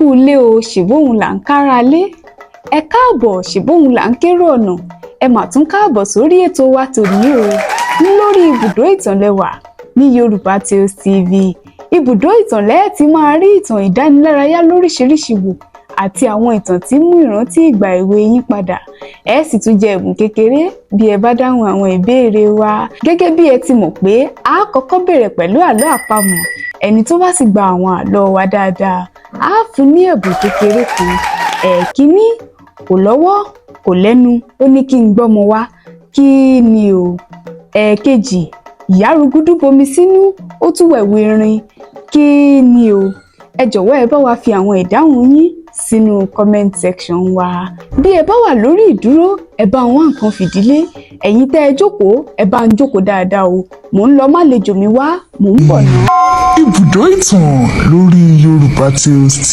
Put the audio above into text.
kú ilé o, ṣèbóhun là ń kára lé. Ẹ káàbọ̀, ṣèbóhun là ń kérò ọ̀nà. Ẹ mà tún káàbọ̀ sórí ètò wa tòní o. Lórí ibùdó ìtàn lẹ́wà ní YorubatalesTv. Ibùdó ìtàn lẹ́ẹ̀ tí máa rí ìtàn ìdánilárayá lóríṣiríṣi wò àti àwọn ìtàn tí mú ìrántí ìgbà èwe yín padà. Ẹ sì tún jẹ ẹ̀bùn kékeré bí ẹ bá dáhùn àwọn ìbéèrè wa. Gẹ́gẹ́ bí ẹ ti mọ̀ pé a kọ́kọ́ bẹ̀rẹ̀ pẹ̀lú àlọ́ àpamọ̀. Ẹni tó bá sì gba àwọn àlọ́ wa dáadáa, a fún ní ẹ̀bùn kékeré kan. Ẹ̀kíní, kò lọ́wọ́ kò lẹ́nu, ó ní kí n gbọ́mọ wá. Kí ni o? Ẹ̀kejì, ìyá rúgúdú bomi sínú, ó tún wẹ̀wù irin. Kí ni o? Ẹ jọ̀wọ́ ẹ bá wa fi àwọn ìdáhùn yín sínú comment section wa. Bí ẹ bá wà lórí ìdúró, ẹ bá wọn nǹkan fìdílé. Ẹ̀yin tẹ́ ẹ jókòó, ẹ bá ń jókòó dáadáa o. Mò ń lọ má lejò mi wá, mò ń bọ̀ náà. Ibùdó ìtàn lórí YorubatalesTv.